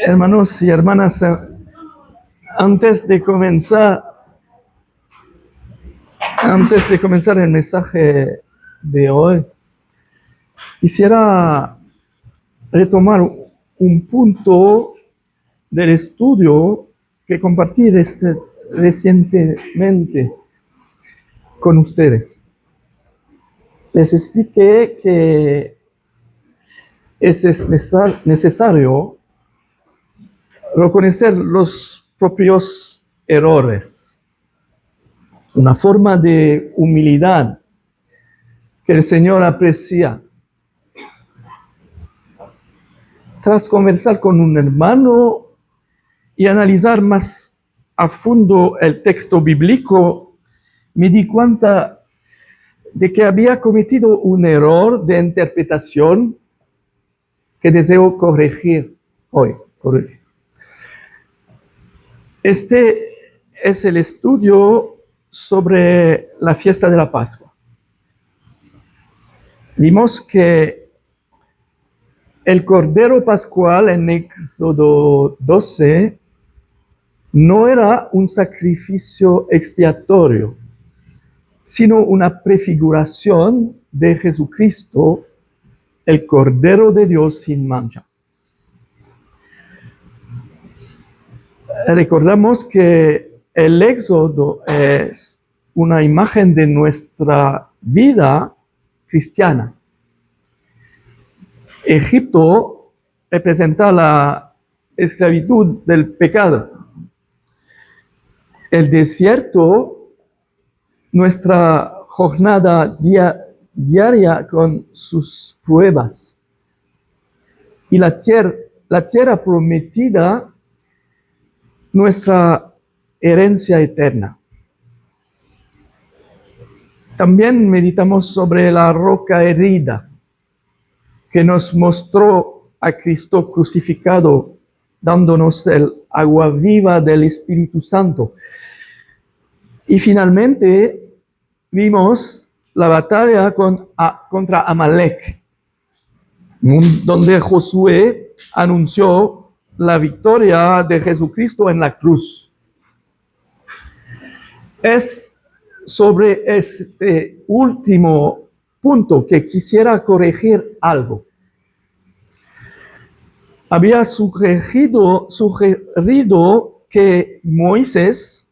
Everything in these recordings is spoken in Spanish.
Hermanos y hermanas, antes de comenzar el mensaje de hoy, quisiera retomar un punto del estudio que compartí recientemente con ustedes. Les expliqué que es necesario reconocer los propios errores, una forma de humildad que el Señor aprecia. Tras conversar con un hermano y analizar más a fondo el texto bíblico, me di cuenta de que había cometido un error de interpretación que deseo corregir hoy. Este es el estudio sobre la fiesta de la Pascua. Vimos que el Cordero Pascual en Éxodo 12 no era un sacrificio expiatorio, sino una prefiguración de Jesucristo, el Cordero de Dios sin mancha. Recordamos que el Éxodo es una imagen de nuestra vida cristiana. Egipto representa la esclavitud del pecado. El desierto, nuestra jornada diaria con sus pruebas. Y la tierra prometida, nuestra herencia eterna. También meditamos sobre la roca herida, que nos mostró a Cristo crucificado, dándonos el agua viva del Espíritu Santo. Y finalmente vimos la batalla contra Amalek, donde Josué anunció la victoria de Jesucristo en la cruz. Es sobre este último punto que quisiera corregir algo. Había sugerido que Moisés,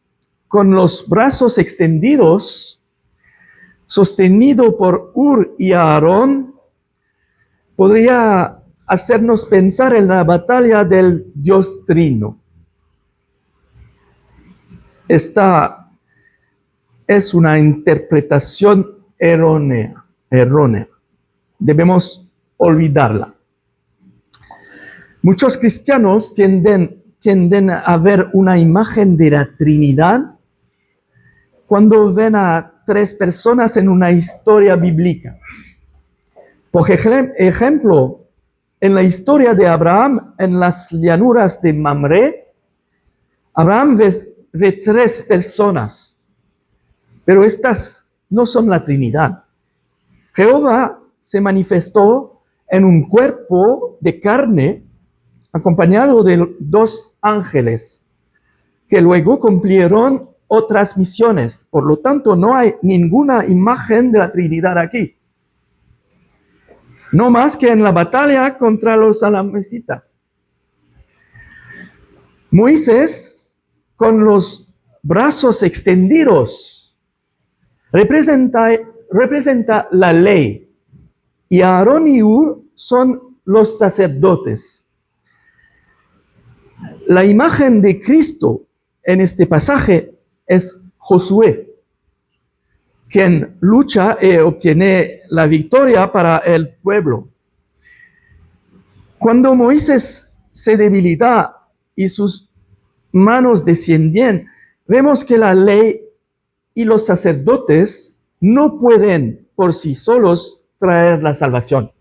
con los brazos extendidos, sostenido por Hur y Aarón, podría hacernos pensar en la batalla del Dios Trino. Esta es una interpretación errónea. Debemos olvidarla. Muchos cristianos tienden a ver una imagen de la Trinidad cuando ven a tres personas en una historia bíblica. Por ejemplo, en la historia de Abraham en las llanuras de Mamre, Abraham ve tres personas, pero estas no son la Trinidad. Jehová se manifestó en un cuerpo de carne acompañado de dos ángeles que luego cumplieron otras misiones. Por lo tanto, no hay ninguna imagen de la Trinidad aquí. No más que en la batalla contra los amalecitas. Moisés, con los brazos extendidos, representa la ley, y Aarón y Hur son los sacerdotes. La imagen de Cristo en este pasaje es Josué, quien lucha y obtiene la victoria para el pueblo. Cuando Moisés se debilita y sus manos descienden, vemos que la ley y los sacerdotes no pueden por sí solos traer la salvación.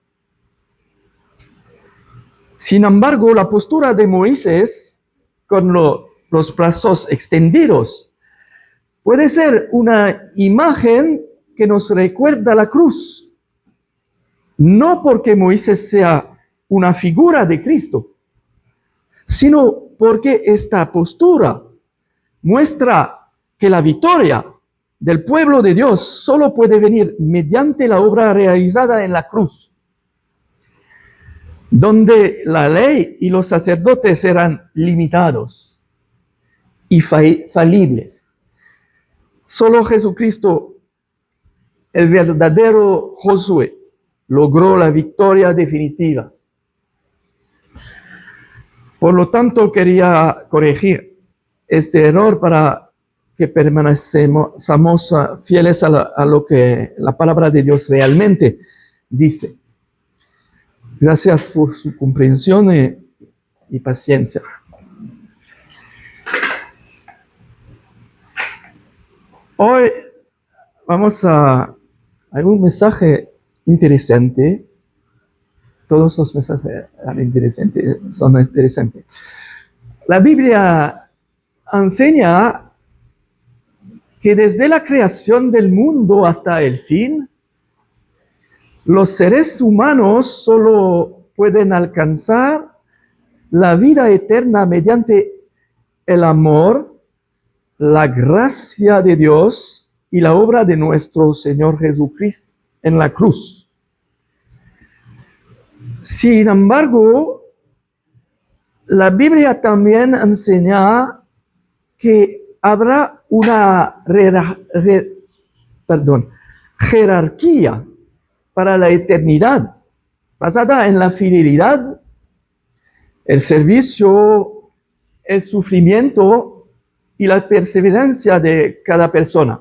Sin embargo, la postura de Moisés con los brazos extendidos puede ser una imagen que nos recuerda la cruz. No porque Moisés sea una figura de Cristo, sino porque esta postura muestra que la victoria del pueblo de Dios solo puede venir mediante la obra realizada en la cruz, donde la ley y los sacerdotes eran limitados y falibles. Solo Jesucristo, el verdadero Josué, logró la victoria definitiva. Por lo tanto, quería corregir este error para que permanezcamos fieles a lo que la palabra de Dios realmente dice. Gracias por su comprensión y paciencia. Hoy vamos a un mensaje interesante. Todos los mensajes son interesantes. La Biblia enseña que desde la creación del mundo hasta el fin, los seres humanos solo pueden alcanzar la vida eterna mediante el amor, la gracia de Dios y la obra de nuestro Señor Jesucristo en la cruz. Sin embargo, la Biblia también enseña que habrá una jerarquía para la eternidad, basada en la fidelidad, el servicio, el sufrimiento y la perseverancia de cada persona.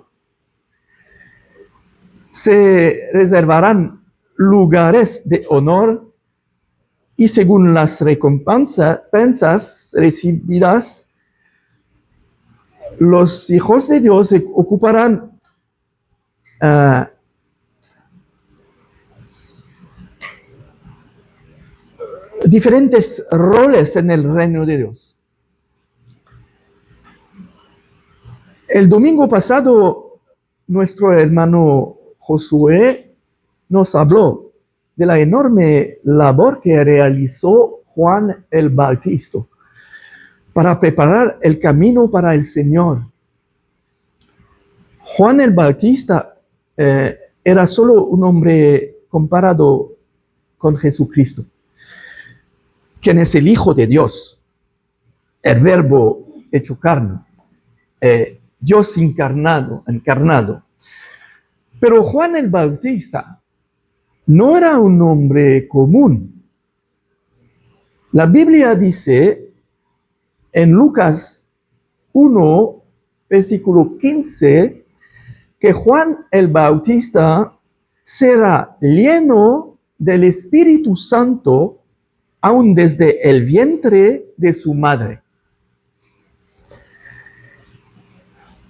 Se reservarán lugares de honor y según las recompensas recibidas, los hijos de Dios ocuparán diferentes roles en el reino de Dios. El domingo pasado, nuestro hermano Josué nos habló de la enorme labor que realizó Juan el Bautista para preparar el camino para el Señor. Juan el Bautista era solo un hombre comparado con Jesucristo, quien es el Hijo de Dios, el Verbo hecho carne, Dios encarnado. Pero Juan el Bautista no era un hombre común. La Biblia dice en Lucas 1, versículo 15, que Juan el Bautista será lleno del Espíritu Santo aún desde el vientre de su madre.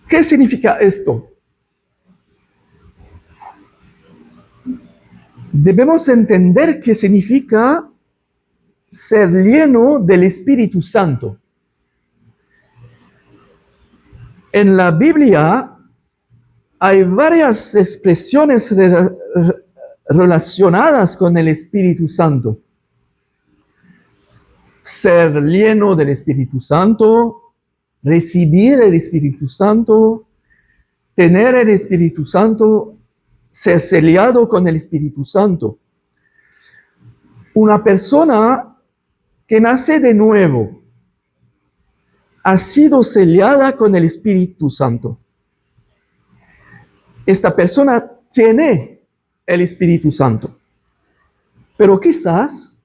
¿Qué significa esto? Debemos entender qué significa ser lleno del Espíritu Santo. En la Biblia hay varias expresiones relacionadas con el Espíritu Santo. Ser lleno del Espíritu Santo, recibir el Espíritu Santo, tener el Espíritu Santo, ser sellado con el Espíritu Santo. Una persona que nace de nuevo ha sido sellada con el Espíritu Santo. Esta persona tiene el Espíritu Santo. Pero quizás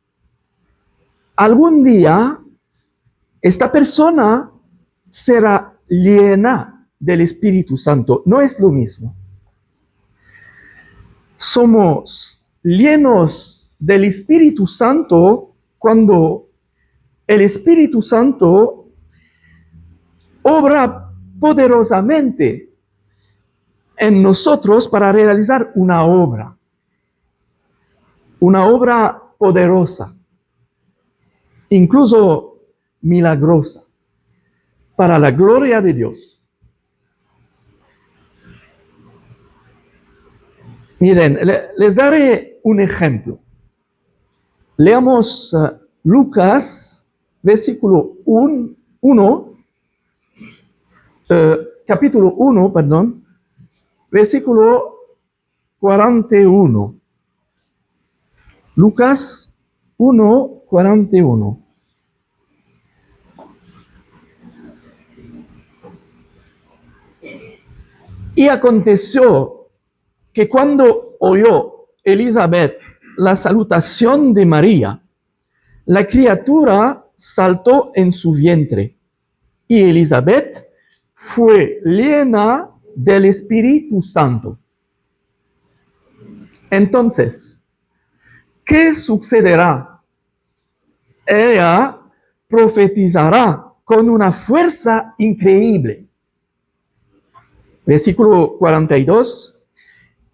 algún día esta persona será llena del Espíritu Santo. No es lo mismo. Somos llenos del Espíritu Santo cuando el Espíritu Santo obra poderosamente en nosotros para realizar una obra poderosa, incluso milagrosa, para la gloria de Dios. Miren, les daré un ejemplo. Leamos Lucas versículo 1, capítulo 1, perdón, versículo 41. Lucas 1, 41. Y aconteció que cuando oyó Elizabeth la salutación de María, la criatura saltó en su vientre, y Elizabeth fue llena del Espíritu Santo. Entonces, ¿qué sucederá? Ella profetizará con una fuerza increíble. Versículo 42.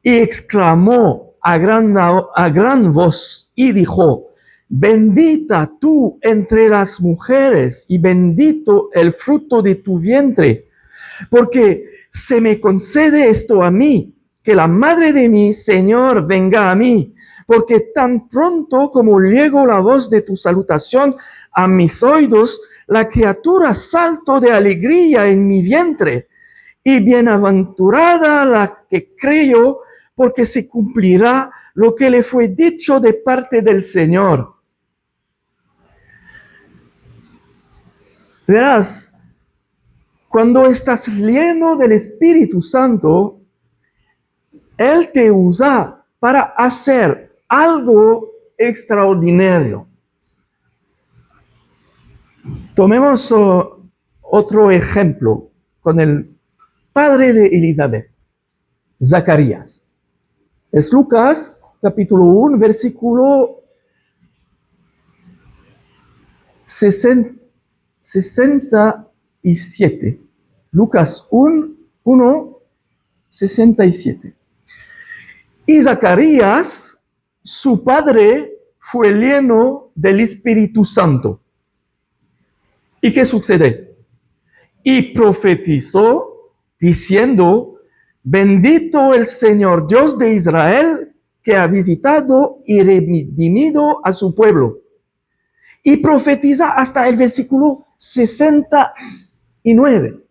Y exclamó a gran voz y dijo: bendita tú entre las mujeres y bendito el fruto de tu vientre, porque se me concede esto a mí, que la madre de mi Señor venga a mí, porque tan pronto como llegó la voz de tu salutación a mis oídos, la criatura saltó de alegría en mi vientre. Y bienaventurada la que creyó, porque se cumplirá lo que le fue dicho de parte del Señor. Verás, cuando estás lleno del Espíritu Santo, Él te usa para hacer algo extraordinario. Tomemos otro ejemplo con el padre de Elizabeth, Zacarías. Es Lucas, capítulo 1, versículo 67. Lucas 1, 67. Y Zacarías, su padre, fue lleno del Espíritu Santo. ¿Y qué sucede? Y profetizó diciendo: bendito el Señor Dios de Israel, que ha visitado y redimido a su pueblo. Y profetiza hasta el versículo 69.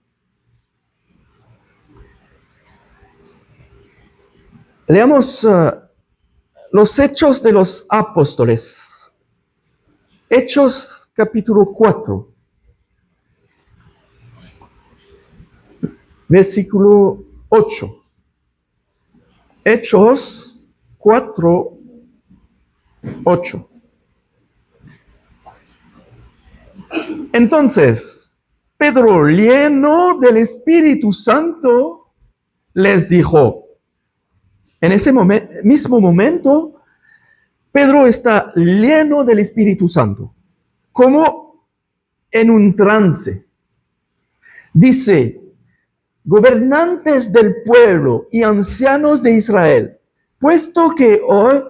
Leamos los Hechos de los Apóstoles. Hechos capítulo 4. Versículo 8. Hechos 4, 8. Entonces, Pedro, lleno del Espíritu Santo, les dijo. En ese mismo momento, Pedro está lleno del Espíritu Santo, como en un trance. Dice: gobernantes del pueblo y ancianos de Israel, puesto que hoy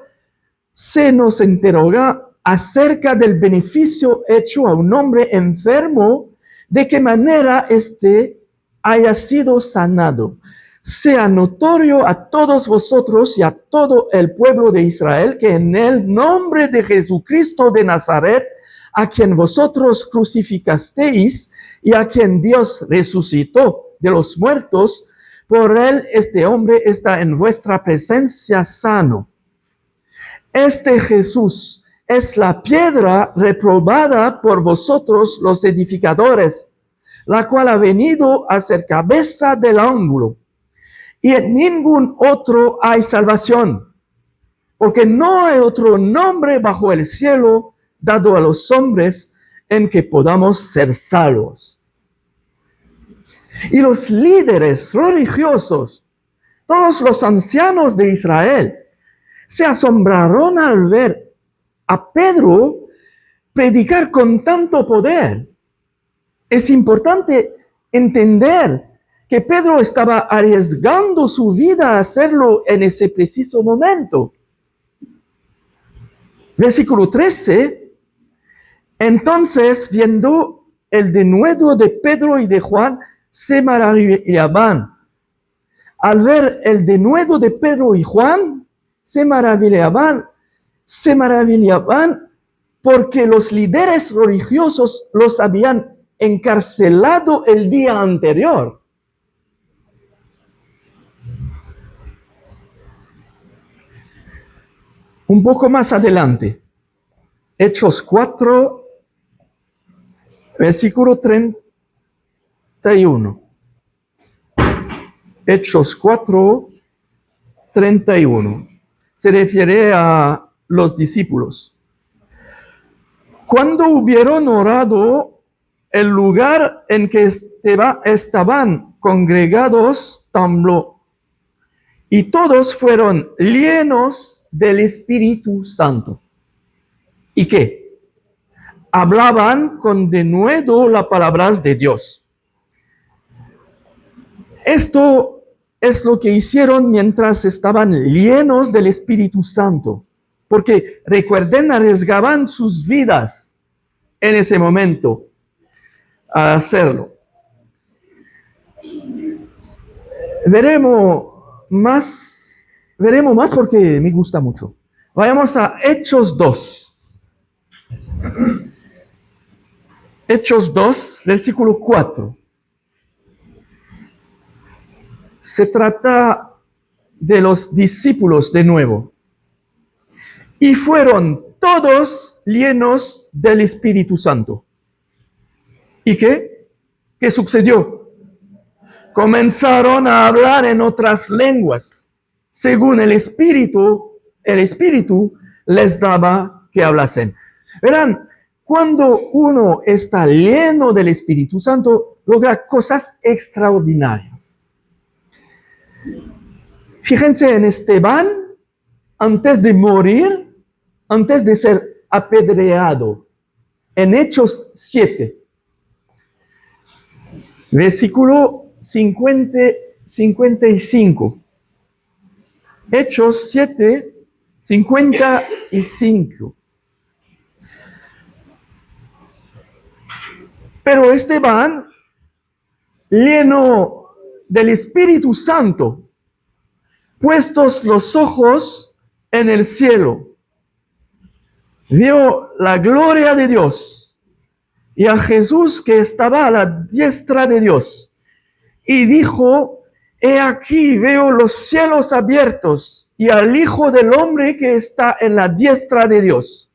se nos interroga acerca del beneficio hecho a un hombre enfermo, de qué manera éste haya sido sanado, sea notorio a todos vosotros y a todo el pueblo de Israel que en el nombre de Jesucristo de Nazaret, a quien vosotros crucificasteis y a quien Dios resucitó de los muertos, por él este hombre está en vuestra presencia sano. Este Jesús es la piedra reprobada por vosotros los edificadores, la cual ha venido a ser cabeza del ángulo. Y en ningún otro hay salvación, porque no hay otro nombre bajo el cielo dado a los hombres en que podamos ser salvos. Y los líderes religiosos, todos los ancianos de Israel, se asombraron al ver a Pedro predicar con tanto poder. Es importante entender que Pedro estaba arriesgando su vida a hacerlo en ese preciso momento. Versículo 13. Entonces, viendo el denuedo de Pedro y de Juan, se maravillaban. Al ver el denuedo de Pedro y Juan, se maravillaban porque los líderes religiosos los habían encarcelado el día anterior. Un poco más adelante, Hechos 4, versículo 31. Hechos 4, 31. Se refiere a los discípulos. Cuando hubieron orado, el lugar en que estaban congregados tembló, y todos fueron llenos del Espíritu Santo. ¿Y qué? Hablaban con denuedo las palabras de Dios. Esto es lo que hicieron mientras estaban llenos del Espíritu Santo. Porque recuerden, arriesgaban sus vidas en ese momento a hacerlo. Veremos más porque me gusta mucho. Vayamos a Hechos 2. Hechos 2, versículo 4. Se trata de los discípulos de nuevo. Y fueron todos llenos del Espíritu Santo. ¿Y qué? ¿Qué sucedió? Comenzaron a hablar en otras lenguas, según el Espíritu les daba que hablasen. Verán, cuando uno está lleno del Espíritu Santo, logra cosas extraordinarias. Fíjense en Esteban, antes de morir, antes de ser apedreado, en Hechos 7, versículo 55. Hechos 7, 55. Pero Esteban, lleno del Espíritu Santo, puestos los ojos en el cielo, vio la gloria de Dios y a Jesús que estaba a la diestra de Dios. Y dijo: he aquí veo los cielos abiertos y al Hijo del Hombre que está en la diestra de Dios.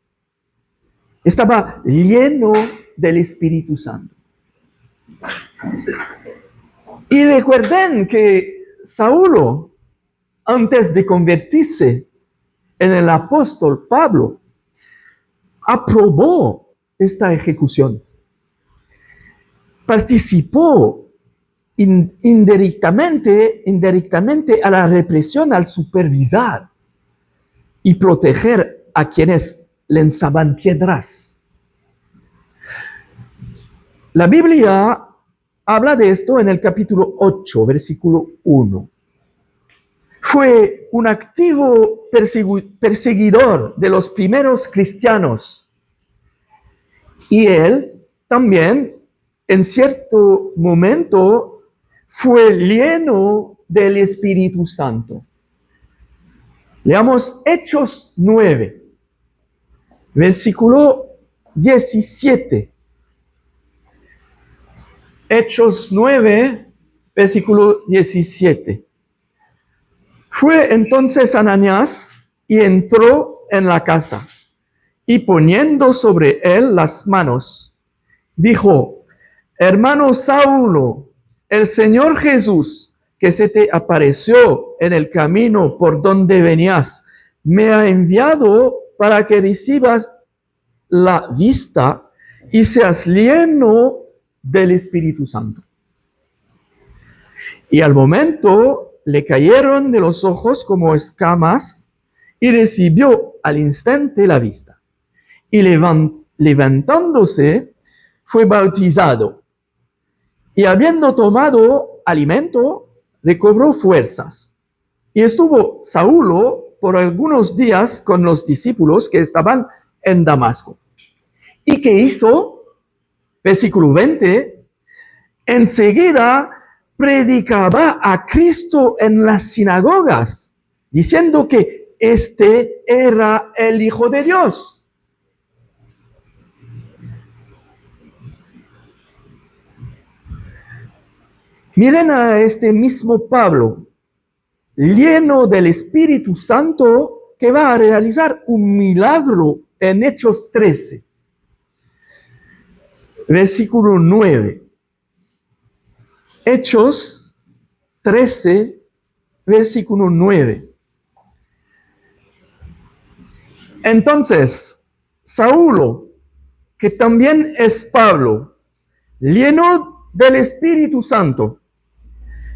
Estaba lleno del Espíritu Santo. Y recuerden que Saulo, antes de convertirse en el apóstol Pablo, aprobó esta ejecución. Participó indirectamente a la represión al supervisar y proteger a quienes lanzaban piedras. La Biblia habla de esto en el capítulo 8, versículo 1. Fue un activo perseguidor de los primeros cristianos. Y él también, en cierto momento, fue lleno del Espíritu Santo. Leamos Hechos 9, versículo 17. Hechos 9, versículo 17. Fue entonces Ananías y entró en la casa, y poniendo sobre él las manos, dijo: hermano Saulo, el Señor Jesús, que se te apareció en el camino por donde venías, me ha enviado para que recibas la vista y seas lleno del Espíritu Santo. Y al momento le cayeron de los ojos como escamas y recibió al instante la vista. Y levantándose, fue bautizado. Y habiendo tomado alimento, recobró fuerzas. Y estuvo Saulo por algunos días con los discípulos que estaban en Damasco. ¿Y qué hizo? Versículo 20. Enseguida predicaba a Cristo en las sinagogas, diciendo que este era el Hijo de Dios. Miren a este mismo Pablo, lleno del Espíritu Santo, que va a realizar un milagro en Hechos 13, versículo 9. Hechos 13, versículo 9. Entonces, Saulo, que también es Pablo, lleno del Espíritu Santo,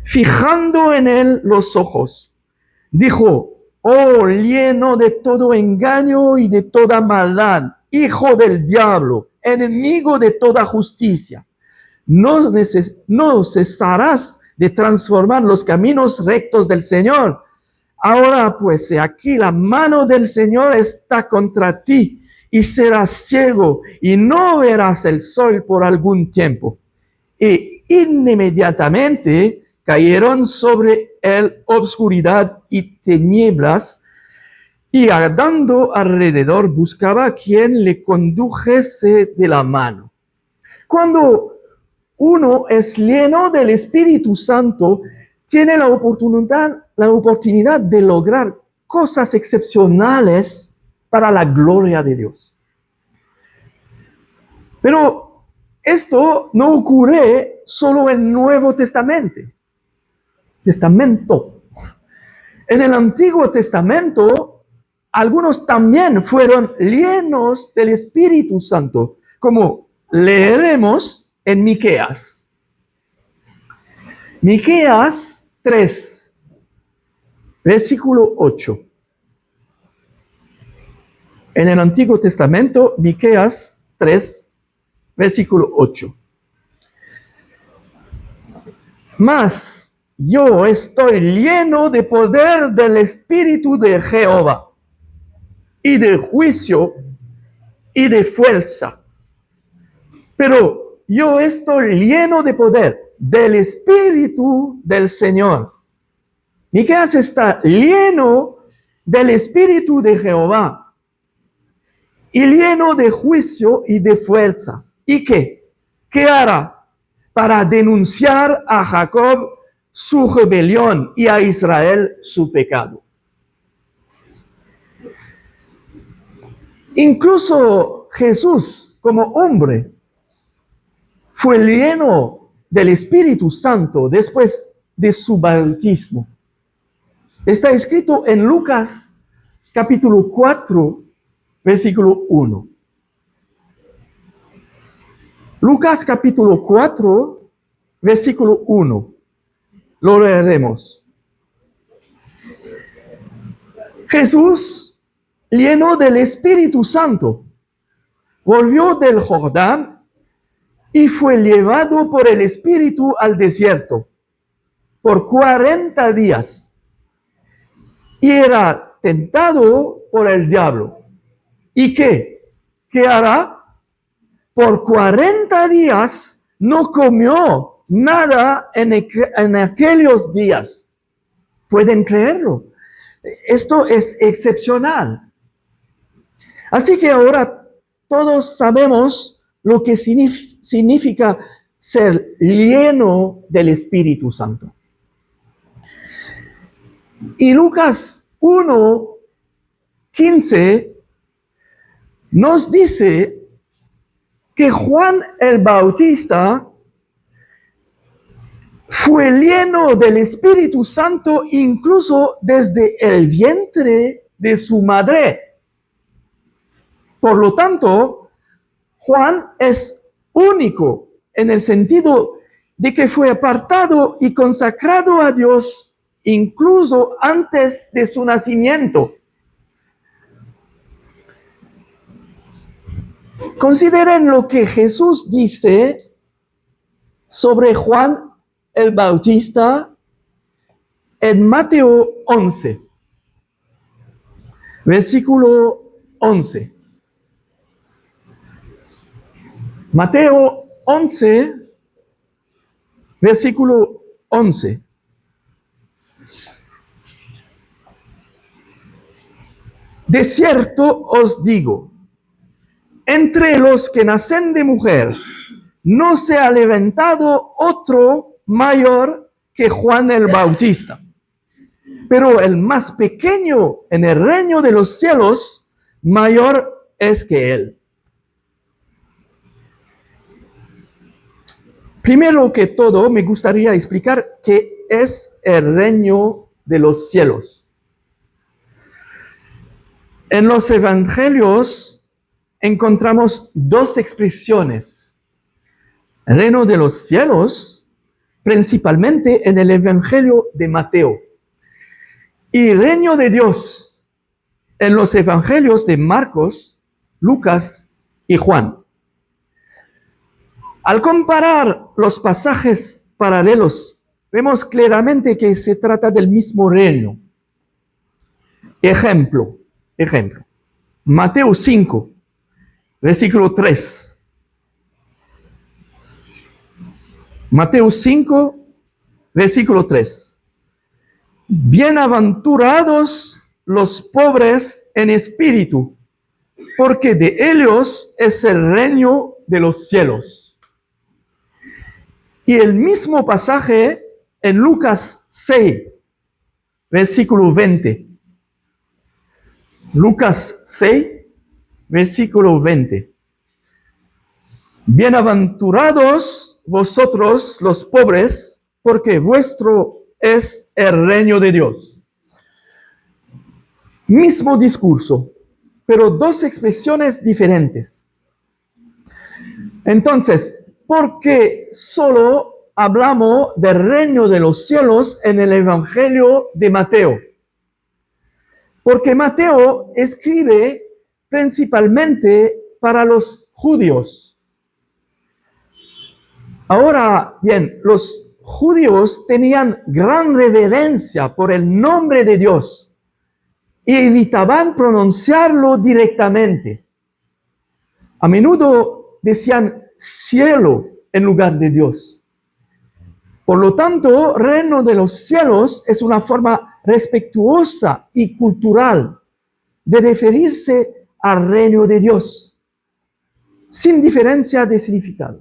fijando en él los ojos, dijo: oh, lleno de todo engaño y de toda maldad, hijo del diablo, enemigo de toda justicia, no cesarás de transformar los caminos rectos del Señor. Ahora pues, aquí la mano del Señor está contra ti, y serás ciego, y no verás el sol por algún tiempo. Y inmediatamente cayeron sobre él obscuridad y tinieblas, y andando alrededor buscaba a quien le condujese de la mano. Cuando uno es lleno del Espíritu Santo, tiene la oportunidad de lograr cosas excepcionales para la gloria de Dios. Pero esto no ocurre solo en el Nuevo Testamento. En el Antiguo Testamento, algunos también fueron llenos del Espíritu Santo, como leeremos en Miqueas. Miqueas 3, versículo 8. En el Antiguo Testamento, Miqueas 3, versículo 8. Mas yo estoy lleno de poder del Espíritu de Jehová, y de juicio y de fuerza. Pero yo estoy lleno de poder del Espíritu del Señor. Miqueas está lleno del Espíritu de Jehová y lleno de juicio y de fuerza. ¿Y qué? ¿Qué hará? Para denunciar a Jacob su rebelión y a Israel su pecado. Incluso Jesús, como hombre, fue lleno del Espíritu Santo después de su bautismo. Está escrito en Lucas capítulo 4, versículo 1. Lucas capítulo 4, versículo 1. Lo leeremos. Jesús, lleno del Espíritu Santo, volvió del Jordán y fue llevado por el Espíritu al desierto por 40 días. Y era tentado por el diablo. ¿Y qué? ¿Qué hará? Por 40 días no comió nada en aquellos días. ¿Pueden creerlo? Esto es excepcional. Así que ahora todos sabemos lo que significa ser lleno del Espíritu Santo. Y Lucas 1, 15 nos dice que Juan el Bautista fue lleno del Espíritu Santo incluso desde el vientre de su madre. Por lo tanto, Juan es único en el sentido de que fue apartado y consagrado a Dios incluso antes de su nacimiento. Consideren lo que Jesús dice sobre Juan el Bautista en Mateo 11, versículo 11. Mateo 11, versículo 11. De cierto os digo, entre los que nacen de mujer, no se ha levantado otro mayor que Juan el Bautista. Pero el más pequeño en el reino de los cielos, mayor es que él. Primero que todo, me gustaría explicar qué es el reino de los cielos. En los evangelios encontramos dos expresiones. El reino de los cielos, principalmente en el evangelio de Mateo. Y reino de Dios en los evangelios de Marcos, Lucas y Juan. Al comparar los pasajes paralelos, vemos claramente que se trata del mismo reino. Ejemplo. Mateo 5, versículo 3. Mateo 5, versículo 3. Bienaventurados los pobres en espíritu, porque de ellos es el reino de los cielos. Y el mismo pasaje en Lucas 6, versículo 20. Lucas 6, versículo 20. Bienaventurados vosotros los pobres, porque vuestro es el reino de Dios. Mismo discurso, pero dos expresiones diferentes. Entonces, ¿por qué solo hablamos del reino de los cielos en el evangelio de Mateo? Porque Mateo escribe principalmente para los judíos. Ahora bien, los judíos tenían gran reverencia por el nombre de Dios y evitaban pronunciarlo directamente. A menudo decían cielo en lugar de Dios. Por lo tanto, reino de los cielos es una forma respetuosa y cultural de referirse al reino de Dios, sin diferencia de significado.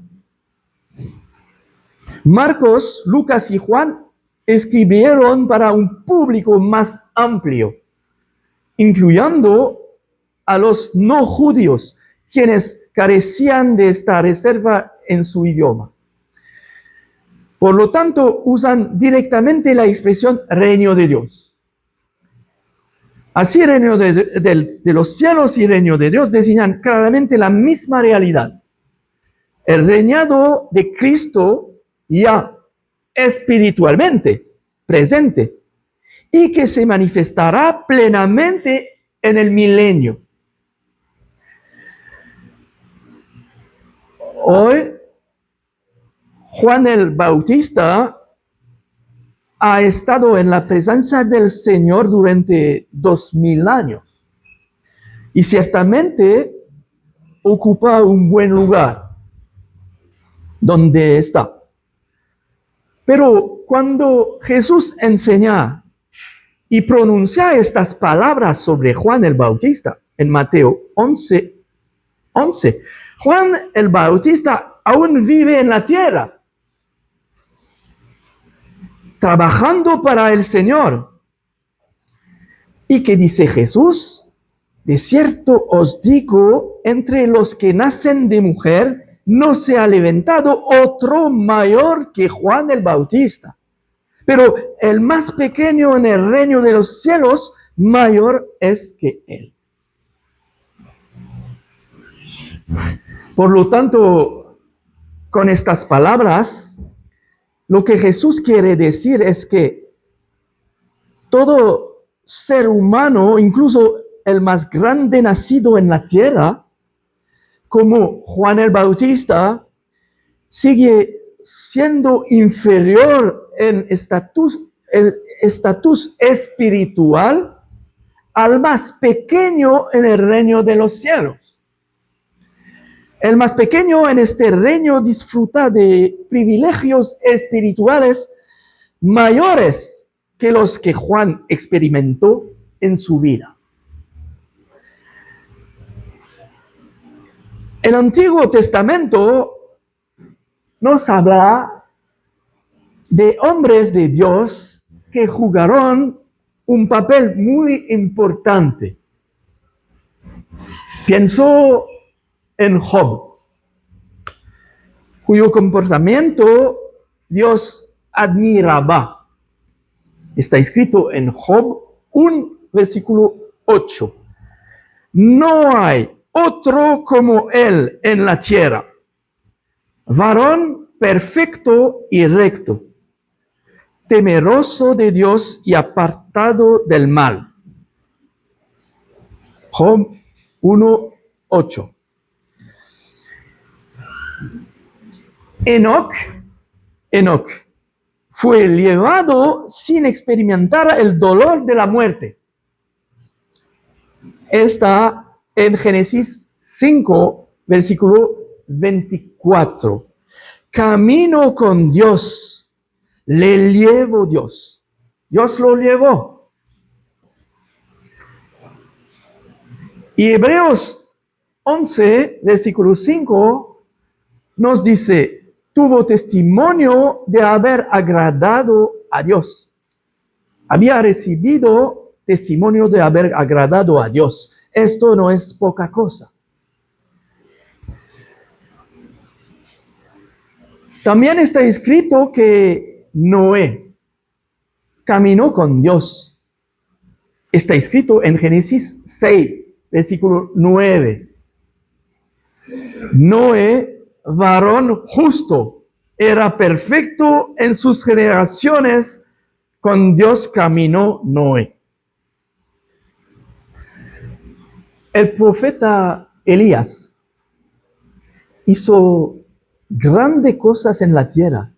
Marcos, Lucas y Juan escribieron para un público más amplio, incluyendo a los no judíos, quienes carecían de esta reserva en su idioma. Por lo tanto, usan directamente la expresión reino de Dios. Así, reino de los cielos y reino de Dios designan claramente la misma realidad. El reinado de Cristo ya espiritualmente presente y que se manifestará plenamente en el milenio. Hoy, Juan el Bautista ha estado en la presencia del Señor durante 2000 años y ciertamente ocupa un buen lugar donde está. Pero cuando Jesús enseña y pronuncia estas palabras sobre Juan el Bautista en Mateo 11, Juan el Bautista aún vive en la tierra, trabajando para el Señor. ¿Y qué dice Jesús? De cierto os digo, entre los que nacen de mujer, no se ha levantado otro mayor que Juan el Bautista. Pero el más pequeño en el reino de los cielos, mayor es que él. Por lo tanto, con estas palabras, lo que Jesús quiere decir es que todo ser humano, incluso el más grande nacido en la tierra, como Juan el Bautista, sigue siendo inferior en estatus espiritual al más pequeño en el reino de los cielos. El más pequeño en este reino disfruta de privilegios espirituales mayores que los que Juan experimentó en su vida. El Antiguo Testamento nos habla de hombres de Dios que jugaron un papel muy importante. Pienso en Job, cuyo comportamiento Dios admiraba. Está escrito en Job 1, versículo 8. No hay otro como él en la tierra, varón perfecto y recto, temeroso de Dios y apartado del mal. Job 1, 8. Enoc fue llevado sin experimentar el dolor de la muerte. Está en Génesis 5, versículo 24. Camino con Dios, le llevó Dios. Dios lo llevó. Y Hebreos 11, versículo 5, nos dice, tuvo testimonio de haber agradado a Dios. Había recibido testimonio de haber agradado a Dios. Esto no es poca cosa. También está escrito que Noé caminó con Dios. Está escrito en Génesis 6, versículo 9. Noé, varón justo, era perfecto en sus generaciones. Con Dios caminó Noé. El profeta Elías hizo grandes cosas en la tierra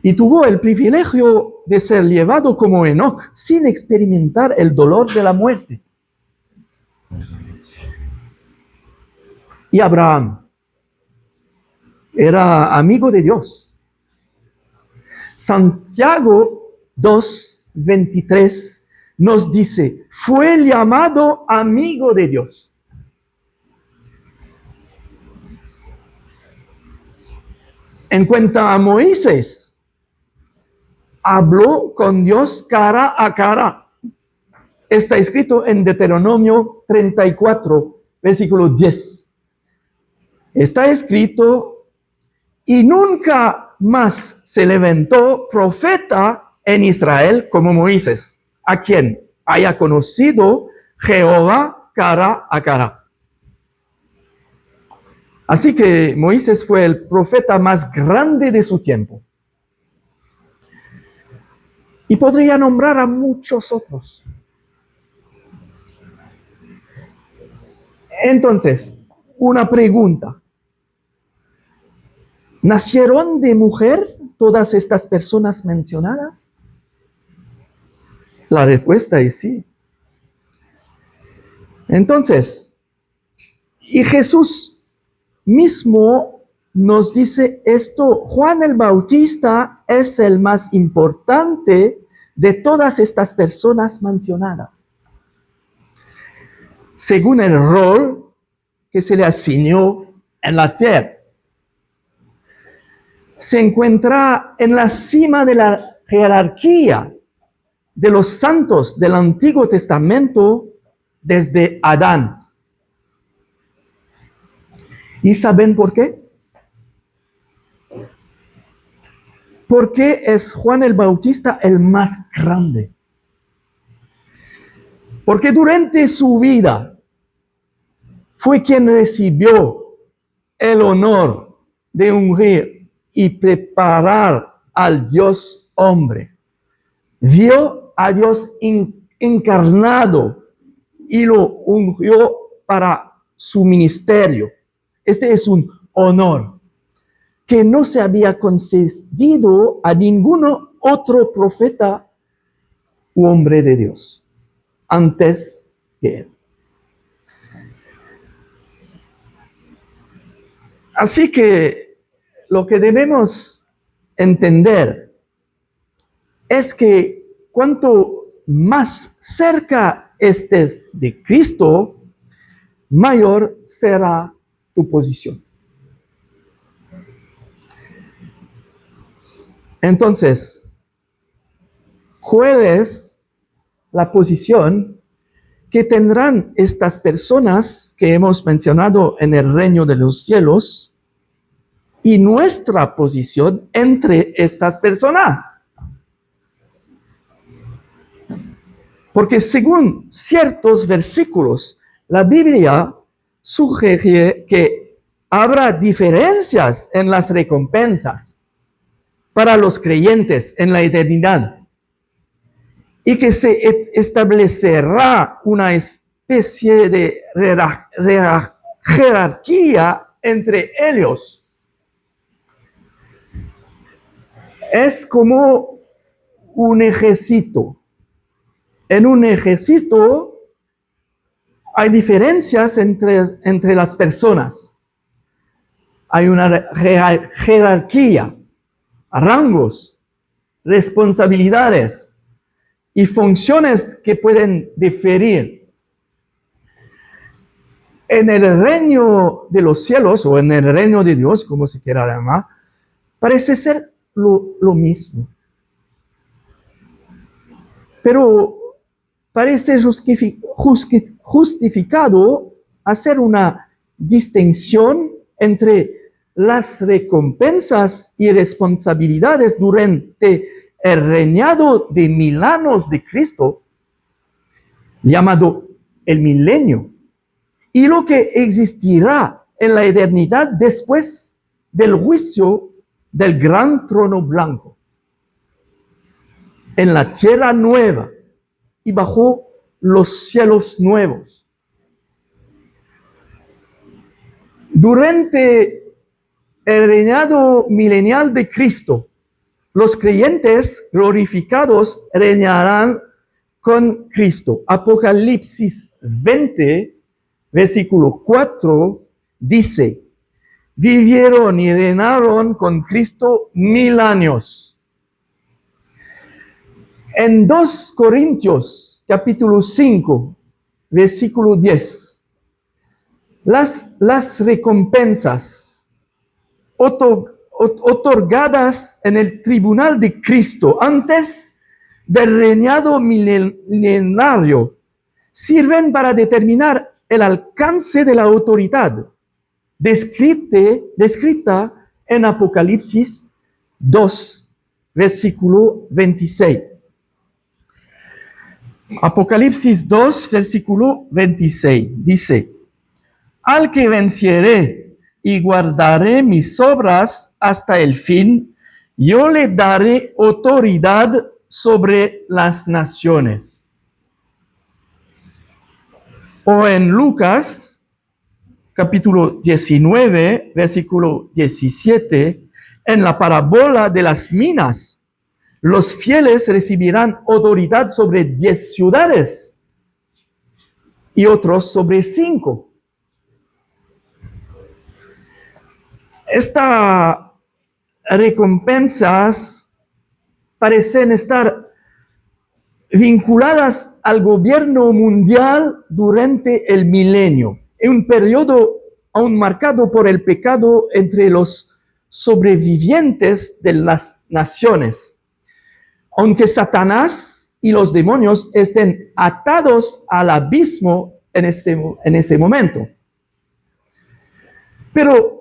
y tuvo el privilegio de ser llevado como Enoc sin experimentar el dolor de la muerte. Y Abraham era amigo de Dios. Santiago 2:23 nos dice, fue llamado amigo de Dios. En cuanto a Moisés, habló con Dios cara a cara. Está escrito en Deuteronomio 34, versículo 10. Está escrito, y nunca más se levantó profeta en Israel como Moisés, a quien haya conocido Jehová cara a cara. Así que Moisés fue el profeta más grande de su tiempo. Y podría nombrar a muchos otros. Entonces, una pregunta. ¿Nacieron de mujer todas estas personas mencionadas? La respuesta es sí. Entonces, y Jesús mismo nos dice esto, Juan el Bautista es el más importante de todas estas personas mencionadas, según el rol que se le asignó en la tierra. Se encuentra en la cima de la jerarquía de los santos del Antiguo Testamento desde Adán. ¿Y saben por qué? Porque es Juan el Bautista el más grande. Porque durante su vida fue quien recibió el honor de ungir y preparar al Dios hombre. Vio a Dios encarnado y lo ungió para su ministerio. Este es un honor que no se había concedido a ningún otro profeta u hombre de Dios antes que él. Así que lo que debemos entender es que cuanto más cerca estés de Cristo, mayor será tu posición. Entonces, ¿cuál es la posición que tendrán estas personas que hemos mencionado en el reino de los cielos y nuestra posición entre estas personas? Porque según ciertos versículos, la Biblia sugiere que habrá diferencias en las recompensas para los creyentes en la eternidad y que se establecerá una especie de jerarquía entre ellos. Es como un ejército. En un ejército hay diferencias entre las personas. Hay una jerarquía, rangos, responsabilidades y funciones que pueden diferir. En el reino de los cielos o en el reino de Dios, como se quiera llamar, parece ser lo mismo. Pero parece justificado hacer una distinción entre las recompensas y responsabilidades durante el reinado de 1000 años de Cristo, llamado el milenio, y lo que existirá en la eternidad después del juicio del gran trono blanco, en la tierra nueva y bajo los cielos nuevos. Durante el reinado milenial de Cristo, los creyentes glorificados reinarán con Cristo. Apocalipsis 20, versículo 4, dice: vivieron y reinaron con Cristo 1000 años. En 2 Corintios, capítulo 5, versículo 10, las recompensas otorgadas en el tribunal de Cristo antes del reinado milenario sirven para determinar el alcance de la autoridad descrita en Apocalipsis 2, versículo 26. Apocalipsis 2, versículo 26, dice: al que venciere y guardaré mis obras hasta el fin, yo le daré autoridad sobre las naciones. O en Lucas, capítulo 19, versículo 17, en la parábola de las minas, los fieles recibirán autoridad sobre 10 ciudades y otros sobre 5. Estas recompensas parecen estar vinculadas al gobierno mundial durante el milenio, en un periodo aún marcado por el pecado entre los sobrevivientes de las naciones. Aunque Satanás y los demonios estén atados al abismo en ese momento. Pero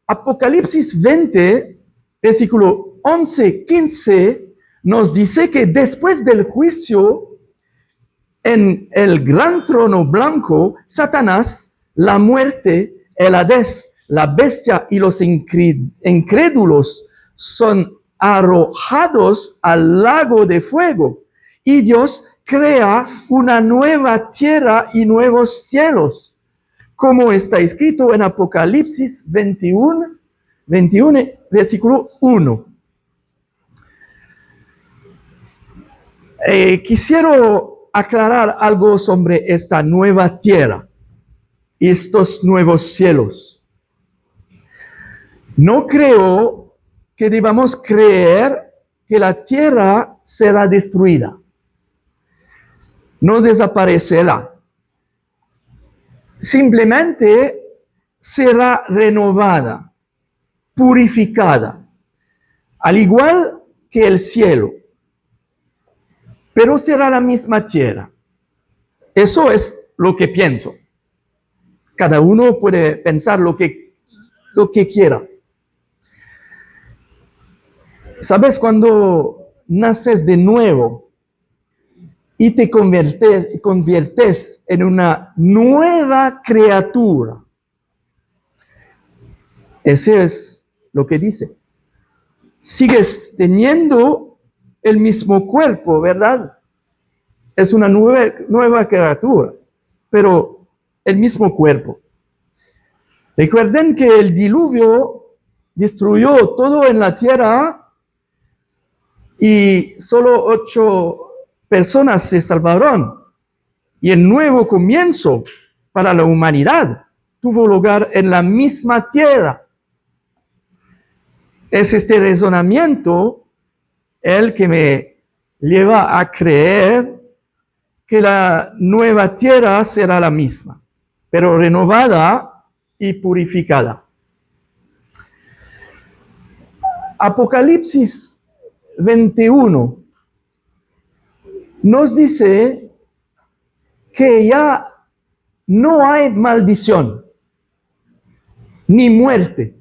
Apocalipsis 20, versículo 11-15, nos dice que después del juicio en el gran trono blanco, Satanás, la muerte, el Hades, la bestia y los incrédulos son arrojados al lago de fuego. Y Dios crea una nueva tierra y nuevos cielos, como está escrito en Apocalipsis 21, versículo 1. Quisiera aclarar algo sobre esta nueva tierra y estos nuevos cielos. No creo que debamos creer que la tierra será destruida. No desaparecerá. Simplemente será renovada, purificada. Al igual que el cielo, pero será la misma tierra. Eso es lo que pienso. Cada uno puede pensar lo que quiera. ¿Sabes? Cuando naces de nuevo y te conviertes en una nueva criatura, ese es lo que dice. Sigues teniendo el mismo cuerpo, ¿verdad? Es una nueva criatura, pero el mismo cuerpo. Recuerden que el diluvio destruyó todo en la tierra y solo 8 personas se salvaron. Y el nuevo comienzo para la humanidad tuvo lugar en la misma tierra. Es este razonamiento el que me lleva a creer que la nueva tierra será la misma, pero renovada y purificada. Apocalipsis 21 nos dice que ya no hay maldición, ni muerte,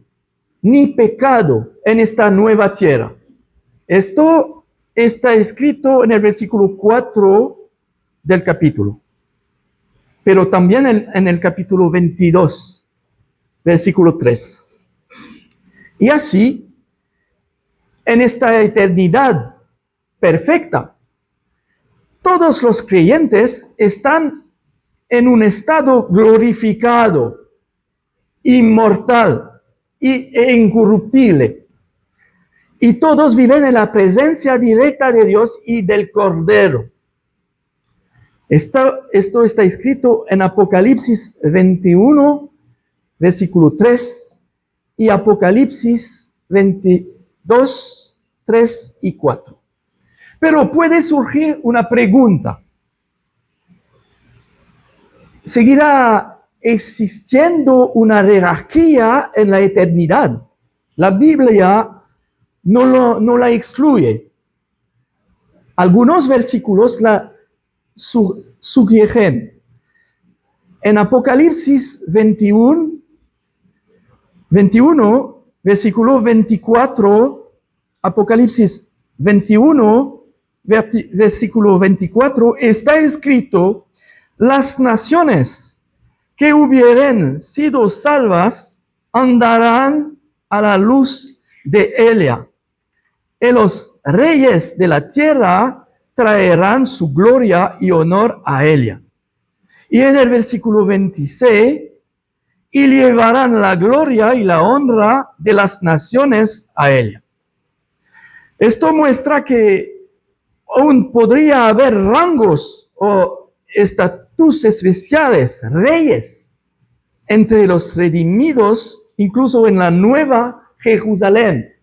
ni pecado en esta nueva tierra. Esto está escrito en el versículo 4 del capítulo, pero también en el capítulo 22, versículo 3. Y así, en esta eternidad perfecta, todos los creyentes están en un estado glorificado, inmortal e incorruptible. Y todos viven en la presencia directa de Dios y del Cordero. Esto está escrito en Apocalipsis 21, versículo 3, y Apocalipsis 22, 3 y 4. Pero puede surgir una pregunta. ¿Seguirá existiendo una jerarquía en la eternidad? La Biblia no la excluye. Algunos versículos la sugieren. En Apocalipsis 21, versículo 24, Apocalipsis 21, versículo 24, está escrito: las naciones que hubieren sido salvas andarán a la luz de ella, y los reyes de la tierra traerán su gloria y honor a ella. Y en el versículo 26, y llevarán la gloria y la honra de las naciones a ella. Esto muestra que aún podría haber rangos o estatus especiales, reyes, entre los redimidos, incluso en la nueva Jerusalén.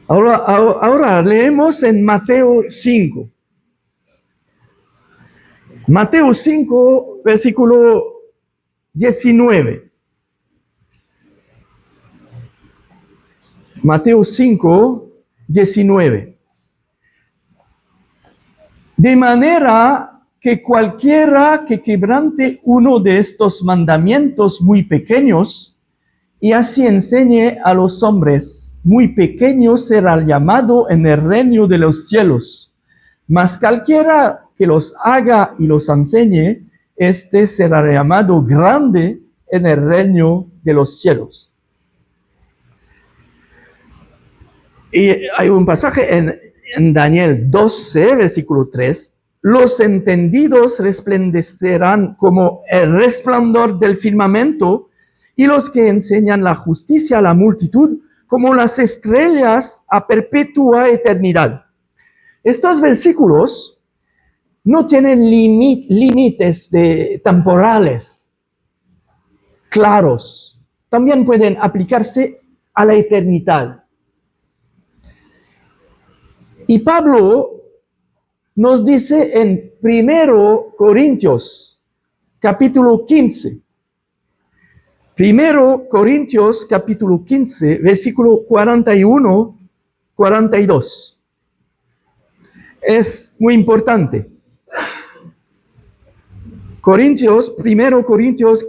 Ahora leemos en Mateo 5. Mateo 5, versículo 19. Mateo 5, 19. De manera que cualquiera que quebrante uno de estos mandamientos muy pequeños y así enseñe a los hombres, muy pequeño será llamado en el reino de los cielos. Mas cualquiera que los haga y los enseñe, este será llamado grande en el reino de los cielos. Y hay un pasaje en Daniel 12, versículo 3. Los entendidos resplandecerán como el resplandor del firmamento, y los que enseñan la justicia a la multitud como las estrellas a perpetua eternidad. Estos versículos no tienen límites temporales claros. También pueden aplicarse a la eternidad. Y Pablo nos dice en 1 Corintios, capítulo 15, Primero Corintios capítulo 15, versículo 41-42. Es muy importante. Primero Corintios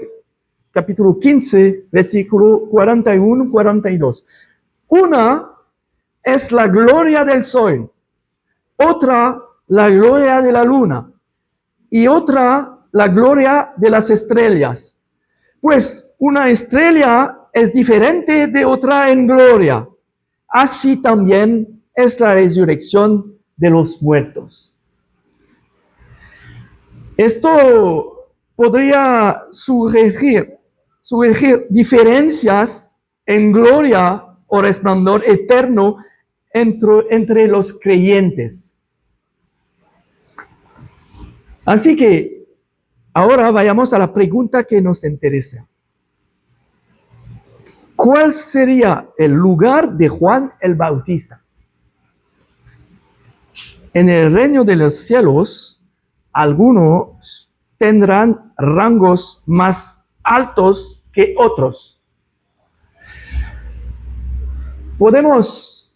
capítulo 15, versículo 41-42. Una es la gloria del sol, otra la gloria de la luna y otra la gloria de las estrellas. Pues una estrella es diferente de otra en gloria. Así también es la resurrección de los muertos. Esto podría sugerir diferencias en gloria o resplandor eterno entre los creyentes. Así que ahora vayamos a la pregunta que nos interesa. ¿Cuál sería el lugar de Juan el Bautista? En el reino de los cielos, algunos tendrán rangos más altos que otros. Podemos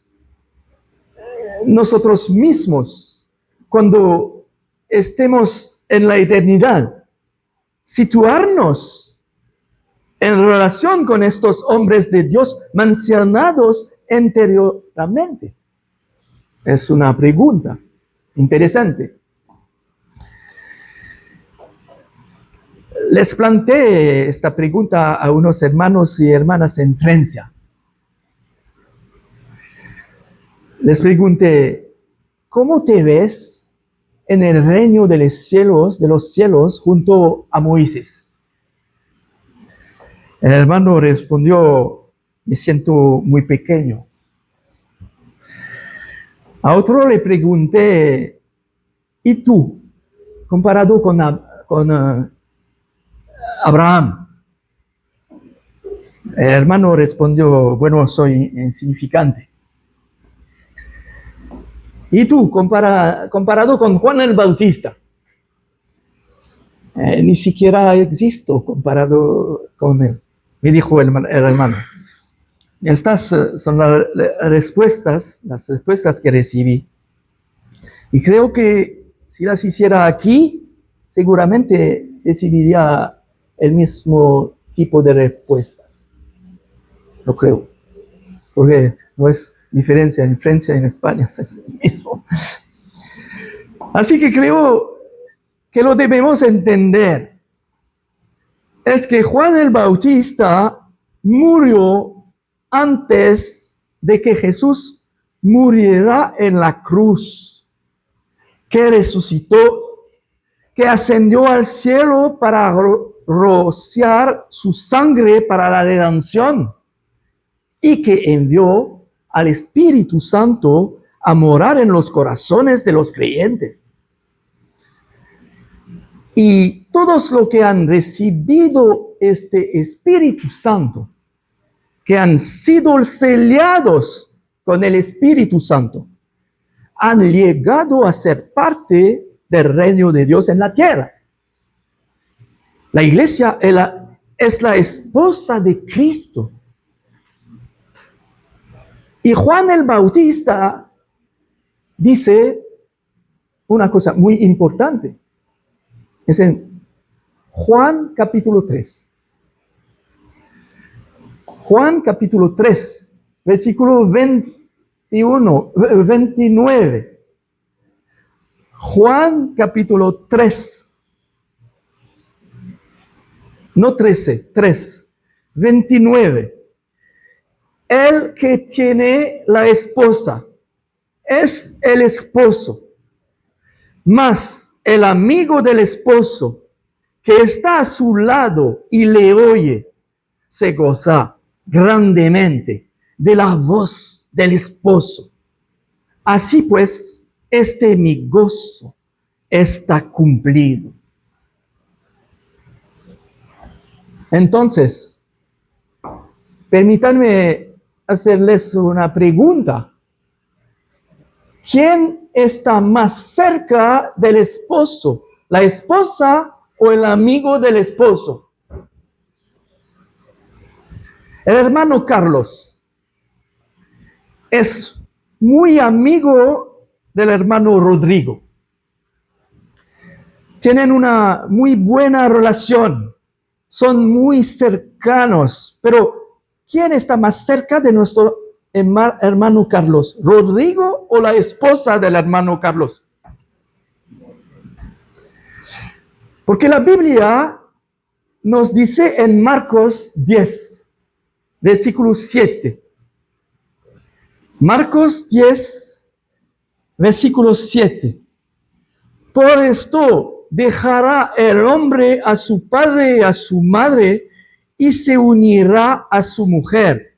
nosotros mismos, cuando estemos en la eternidad, situarnos en relación con estos hombres de Dios mencionados anteriormente. Es una pregunta interesante. Les planteé esta pregunta a unos hermanos y hermanas en Francia. Les pregunté, ¿cómo te ves en el reino de los cielos junto a Moisés? El hermano respondió, me siento muy pequeño. A otro le pregunté, ¿y tú? Comparado con Abraham. El hermano respondió, bueno, soy insignificante. ¿Y tú? Comparado con Juan el Bautista. Ni siquiera existo comparado con él, me dijo el hermano. Estas son las respuestas que recibí. Y creo que si las hiciera aquí, seguramente recibiría el mismo tipo de respuestas. Lo creo. Porque no es diferencia en Francia y en España, es el mismo. Así que creo que lo debemos entender. Es que Juan el Bautista murió antes de que Jesús muriera en la cruz, que resucitó, que ascendió al cielo para rociar su sangre para la redención y que envió al Espíritu Santo a morar en los corazones de los creyentes. Y todos los que han recibido este Espíritu Santo, que han sido sellados con el Espíritu Santo, han llegado a ser parte del reino de Dios en la tierra. La iglesia es la esposa de Cristo. Y Juan el Bautista dice una cosa muy importante. Es en Juan capítulo 3. Juan capítulo 3, versículo 29. Juan capítulo 3. No 13, 3. 29. El que tiene la esposa es el esposo, mas el amigo del esposo que está a su lado y le oye, se goza grandemente de la voz del esposo. Así pues, mi gozo está cumplido. Entonces, permítanme hacerles una pregunta. ¿Quién está más cerca del esposo? ¿La esposa o el amigo del esposo? El hermano Carlos es muy amigo del hermano Rodrigo. Tienen una muy buena relación, son muy cercanos, pero ¿quién está más cerca de nuestro hermano Carlos? ¿Rodrigo o la esposa del hermano Carlos? Porque la Biblia nos dice en Marcos 10, versículo 7. Marcos 10, versículo 7. Por esto dejará el hombre a su padre y a su madre y se unirá a su mujer.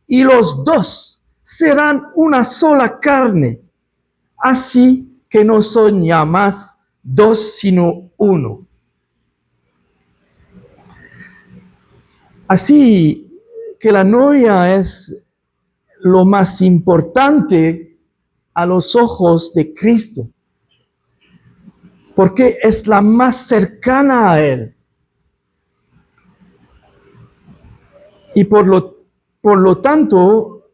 Y los dos serán una sola carne. Así que no son ya más dos, sino uno. Así que la novia es lo más importante a los ojos de Cristo, porque es la más cercana a Él. Y por lo tanto,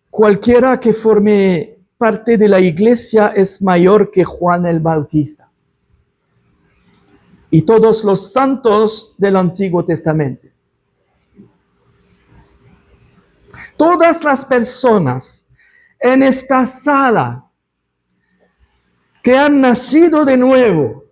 cualquiera que forme parte de la iglesia es mayor que Juan el Bautista y todos los santos del Antiguo Testamento. Todas las personas en esta sala que han nacido de nuevo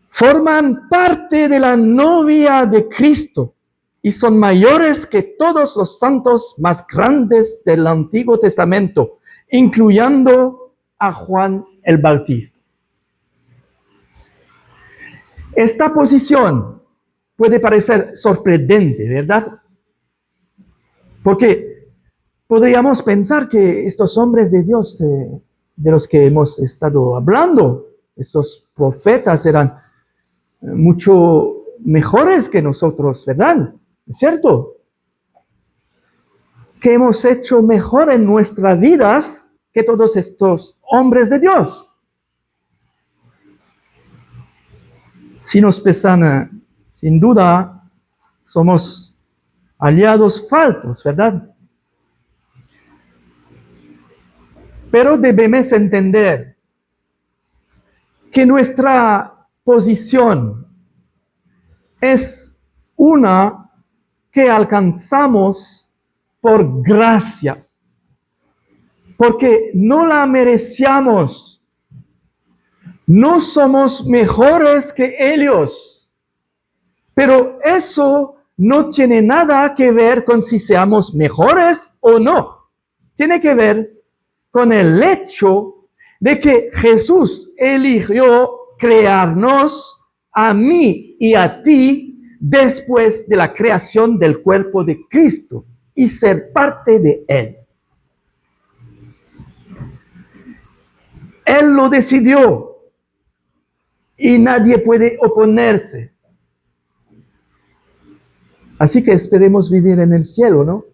forman parte de la novia de Cristo y son mayores que todos los santos más grandes del Antiguo Testamento, incluyendo a Juan el Bautista. Esta posición puede parecer sorprendente, ¿verdad? Porque podríamos pensar que estos hombres de Dios, de los que hemos estado hablando, estos profetas eran mucho mejores que nosotros, ¿verdad? ¿Es cierto? Que hemos hecho mejor en nuestras vidas que todos estos hombres de Dios. Si nos pesan, sin duda, somos aliados faltos, ¿verdad? Pero debemos entender que nuestra posición es una que alcanzamos por gracia, porque no la merecíamos. No somos mejores que ellos, pero eso no tiene nada que ver con si seamos mejores o no. Tiene que ver con el hecho de que Jesús eligió crearnos a mí y a ti después de la creación del cuerpo de Cristo y ser parte de Él. Él lo decidió y nadie puede oponerse. Así que esperemos vivir en el cielo, ¿no?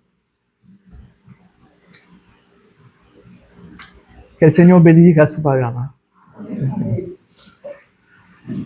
Que el Señor bendiga su palabra.